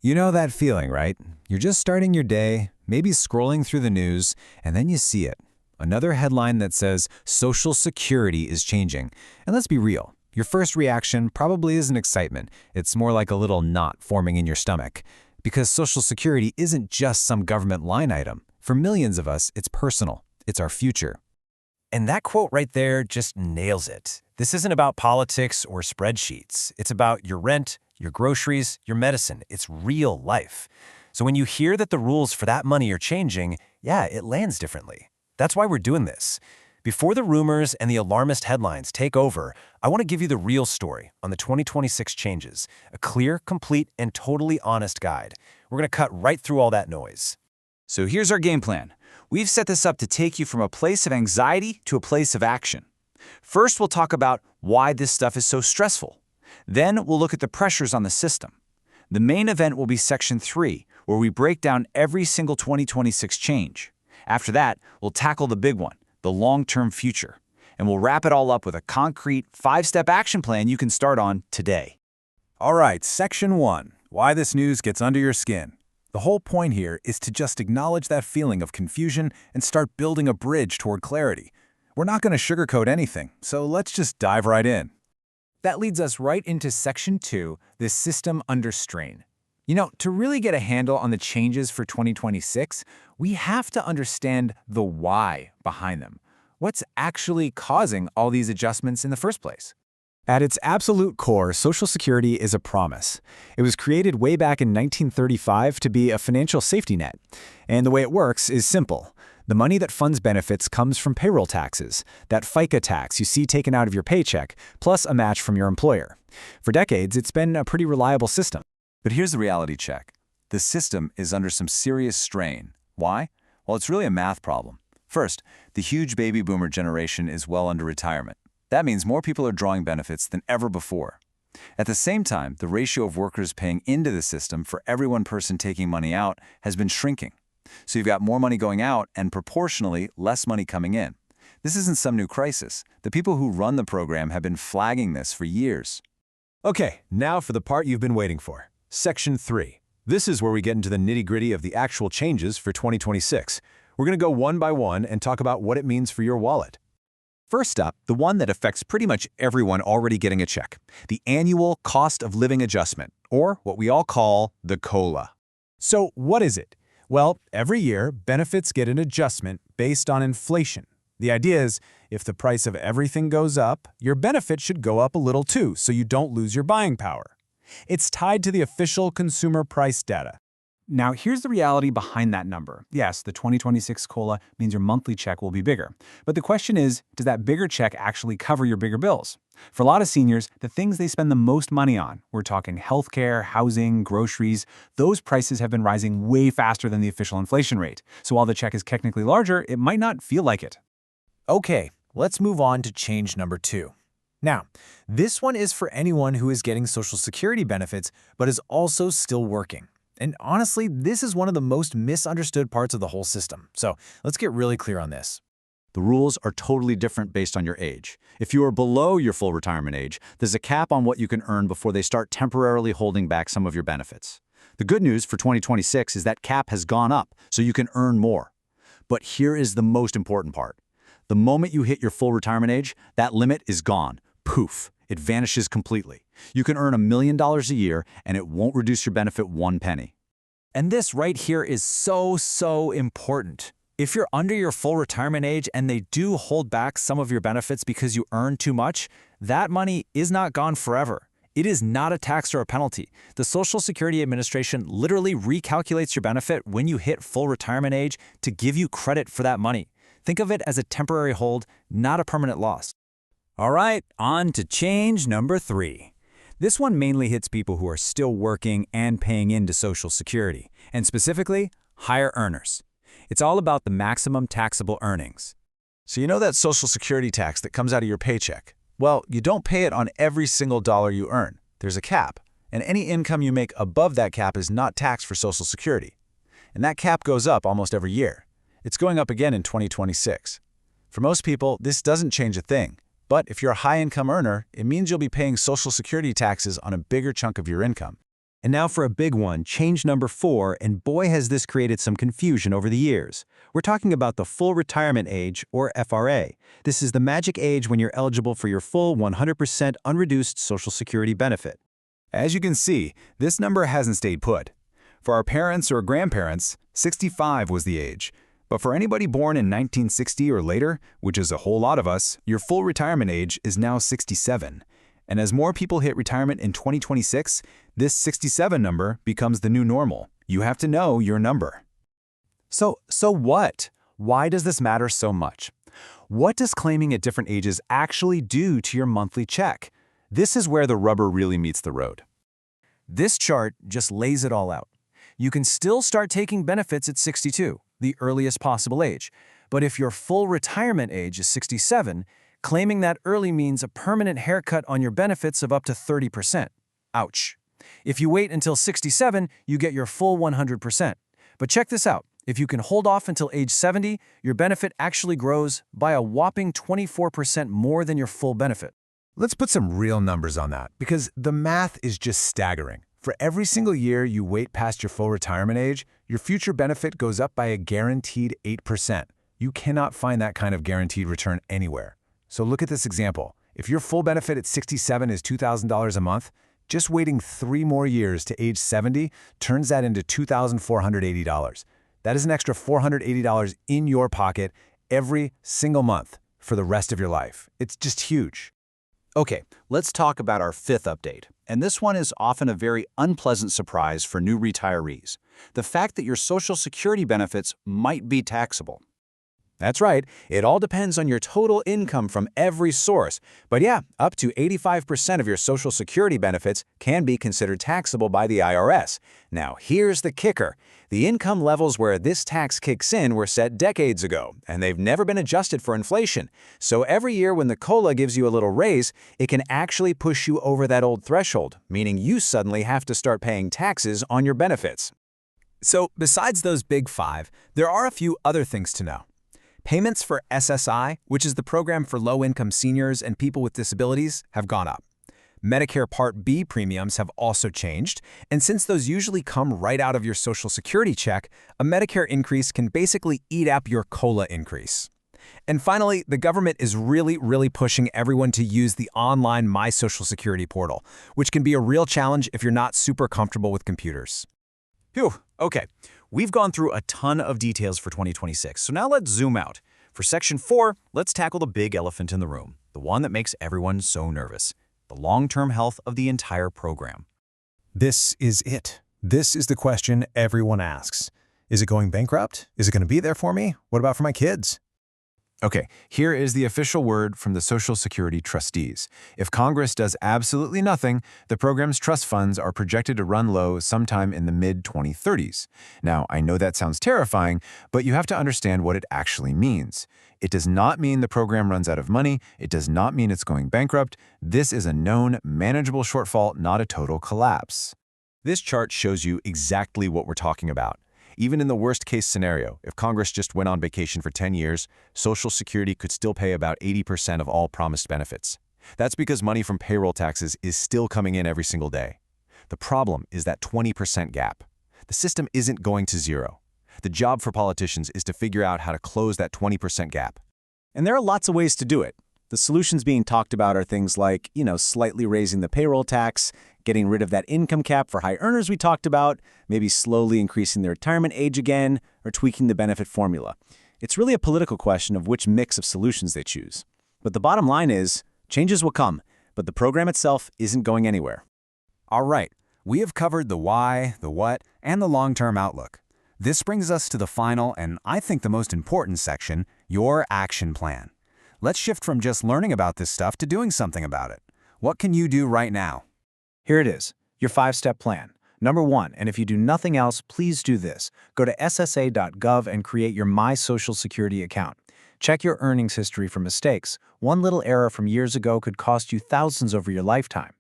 You know that feeling, right? You're just starting your day, maybe scrolling through the news, and then you see it. Another headline that says Social Security is changing. And let's be real, your first reaction probably isn't excitement. It's more like a little knot forming in your stomach. Because Social Security isn't just some government line item. For millions of us, it's personal. It's our future. And that quote right there just nails it. This isn't about politics or spreadsheets. It's about your rent, your groceries, your medicine. It's real life. So when you hear that the rules for that money are changing, yeah, it lands differently. That's why we're doing this. Before the rumors and the alarmist headlines take over, I want to give you the real story on the 2026 changes, a clear, complete, and totally honest guide. We're going to cut right through all that noise. So here's our game plan. We've set this up to take you from a place of anxiety to a place of action. First, we'll talk about why this stuff is so stressful. Then we'll look at the pressures on the system. The main event will be Section 3, where we break down every single 2026 change. After that, we'll tackle the big one, the long-term future. And we'll wrap it all up with a concrete 5-step action plan you can start on today. All right, Section 1, why this news gets under your skin. The whole point here is to just acknowledge that feeling of confusion and start building a bridge toward clarity. We're not going to sugarcoat anything, so let's just dive right in. That leads us right into Section 2, the system under strain. You know, to really get a handle on the changes for 2026, we have to understand the why behind them. What's actually causing all these adjustments in the first place? At its absolute core, Social Security is a promise. It was created way back in 1935 to be a financial safety net. And the way it works is simple. The money that funds benefits comes from payroll taxes, that FICA tax you see taken out of your paycheck, plus a match from your employer. For decades, it's been a pretty reliable system. But here's the reality check. The system is under some serious strain. Why? Well, it's really a math problem. First, the huge baby boomer generation is well under retirement. That means more people are drawing benefits than ever before. At the same time, the ratio of workers paying into the system for every one person taking money out has been shrinking. So you've got more money going out and proportionally less money coming in. This isn't some new crisis. The people who run the program have been flagging this for years. Okay, now for the part you've been waiting for. Section 3. This is where we get into the nitty-gritty of the actual changes for 2026. We're going to go one by one and talk about what it means for your wallet. First up, the one that affects pretty much everyone already getting a check, the annual cost of living adjustment, or what we all call the COLA. So what is it? Well, every year, benefits get an adjustment based on inflation. The idea is, if the price of everything goes up, your benefit should go up a little too, so you don't lose your buying power. It's tied to the official consumer price data. Now, here's the reality behind that number. Yes, the 2026 COLA means your monthly check will be bigger. But the question is, does that bigger check actually cover your bigger bills? For a lot of seniors, the things they spend the most money on, we're talking healthcare, housing, groceries, those prices have been rising way faster than the official inflation rate. So while the check is technically larger, it might not feel like it. Okay, let's move on to change number 2. Now, this one is for anyone who is getting Social Security benefits but is also still working. And honestly, this is one of the most misunderstood parts of the whole system. So let's get really clear on this. The rules are totally different based on your age. If you are below your full retirement age, there's a cap on what you can earn before they start temporarily holding back some of your benefits. The good news for 2026 is that cap has gone up, so you can earn more. But here is the most important part. The moment you hit your full retirement age, that limit is gone. Poof. It vanishes completely. You can earn $1 million a year, and it won't reduce your benefit one penny. And this right here is so important. If you're under your full retirement age and they do hold back some of your benefits because you earn too much, that money is not gone forever. It is not a tax or a penalty. The Social Security Administration literally recalculates your benefit when you hit full retirement age to give you credit for that money. Think of it as a temporary hold, not a permanent loss. All right, on to change number 3. This one mainly hits people who are still working and paying into Social Security, and specifically, higher earners. It's all about the maximum taxable earnings. So you know that Social Security tax that comes out of your paycheck? Well, you don't pay it on every single dollar you earn. There's a cap, and any income you make above that cap is not taxed for Social Security. And that cap goes up almost every year. It's going up again in 2026. For most people, this doesn't change a thing. But if you're a high-income earner, it means you'll be paying Social Security taxes on a bigger chunk of your income. And now for a big one, change number 4, and boy has this created some confusion over the years. We're talking about the full retirement age, or FRA. This is the magic age when you're eligible for your full 100% unreduced Social Security benefit. As you can see, this number hasn't stayed put. For our parents or grandparents, 65 was the age. But for anybody born in 1960 or later, which is a whole lot of us, your full retirement age is now 67. And as more people hit retirement in 2026, this 67 number becomes the new normal. You have to know your number. So what? Why does this matter so much? What does claiming at different ages actually do to your monthly check? This is where the rubber really meets the road. This chart just lays it all out. You can still start taking benefits at 62, the earliest possible age. But if your full retirement age is 67, claiming that early means a permanent haircut on your benefits of up to 30%. Ouch. If you wait until 67, you get your full 100%. But check this out. If you can hold off until age 70, your benefit actually grows by a whopping 24% more than your full benefit. Let's put some real numbers on that, because the math is just staggering. For every single year you wait past your full retirement age, your future benefit goes up by a guaranteed 8%. You cannot find that kind of guaranteed return anywhere. So look at this example. If your full benefit at 67 is $2,000 a month, just waiting 3 more years to age 70 turns that into $2,480. That is an extra $480 in your pocket every single month for the rest of your life. It's just huge. Okay, let's talk about our 5th update. And this one is often a very unpleasant surprise for new retirees. The fact that your Social Security benefits might be taxable. That's right, it all depends on your total income from every source. But yeah, up to 85% of your Social Security benefits can be considered taxable by the IRS. Now, here's the kicker. The income levels where this tax kicks in were set decades ago, and they've never been adjusted for inflation. So every year when the COLA gives you a little raise, it can actually push you over that old threshold, meaning you suddenly have to start paying taxes on your benefits. So besides those big 5, there are a few other things to know. Payments for SSI, which is the program for low-income seniors and people with disabilities, have gone up. Medicare Part B premiums have also changed, and since those usually come right out of your Social Security check, a Medicare increase can basically eat up your COLA increase. And finally, the government is really pushing everyone to use the online My Social Security portal, which can be a real challenge if you're not super comfortable with computers. Phew, okay. We've gone through a ton of details for 2026, so now let's zoom out. For Section 4, let's tackle the big elephant in the room, the one that makes everyone so nervous, the long-term health of the entire program. This is it. This is the question everyone asks. Is it going bankrupt? Is it going to be there for me? What about for my kids? Okay, here is the official word from the Social Security trustees. If Congress does absolutely nothing, the program's trust funds are projected to run low sometime in the mid-2030s. Now, I know that sounds terrifying, but you have to understand what it actually means. It does not mean the program runs out of money. It does not mean it's going bankrupt. This is a known, manageable shortfall, not a total collapse. This chart shows you exactly what we're talking about. Even in the worst-case scenario, if Congress just went on vacation for 10 years, Social Security could still pay about 80% of all promised benefits. That's because money from payroll taxes is still coming in every single day. The problem is that 20% gap. The system isn't going to zero. The job for politicians is to figure out how to close that 20% gap. And there are lots of ways to do it. The solutions being talked about are things like, slightly raising the payroll tax, getting rid of that income cap for high earners we talked about, maybe slowly increasing the retirement age again, or tweaking the benefit formula. It's really a political question of which mix of solutions they choose. But the bottom line is, changes will come, but the program itself isn't going anywhere. All right, we have covered the why, the what, and the long-term outlook. This brings us to the final and I think the most important section, your action plan. Let's shift from just learning about this stuff to doing something about it. What can you do right now? Here it is, your 5-step plan. Number 1, and if you do nothing else, please do this. Go to ssa.gov and create your My Social Security account. Check your earnings history for mistakes. One little error from years ago could cost you thousands over your lifetime.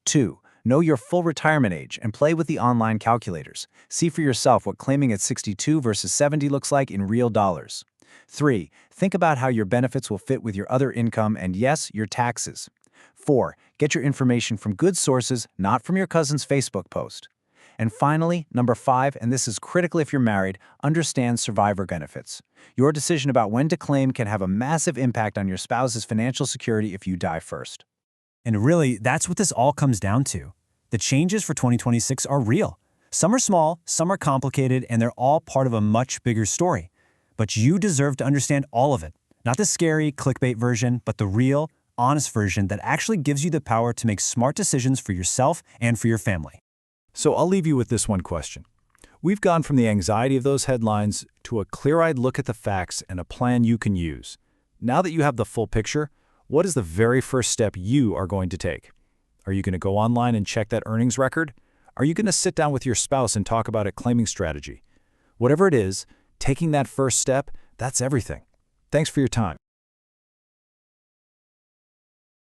2, know your full retirement age and play with the online calculators. See for yourself what claiming at 62 versus 70 looks like in real dollars. 3, think about how your benefits will fit with your other income and, yes, your taxes. 4, get your information from good sources, not from your cousin's Facebook post. And finally, number 5, and this is critical if you're married, understand survivor benefits. Your decision about when to claim can have a massive impact on your spouse's financial security if you die first. And really, that's what this all comes down to. The changes for 2026 are real. Some are small, some are complicated, and they're all part of a much bigger story. But you deserve to understand all of it. Not the scary, clickbait version, but the real, honest version that actually gives you the power to make smart decisions for yourself and for your family. So I'll leave you with this one question. We've gone from the anxiety of those headlines to a clear-eyed look at the facts and a plan you can use. Now that you have the full picture, what is the very first step you are going to take? Are you going to go online and check that earnings record? Are you going to sit down with your spouse and talk about a claiming strategy? Whatever it is, taking that first step, that's everything. Thanks for your time.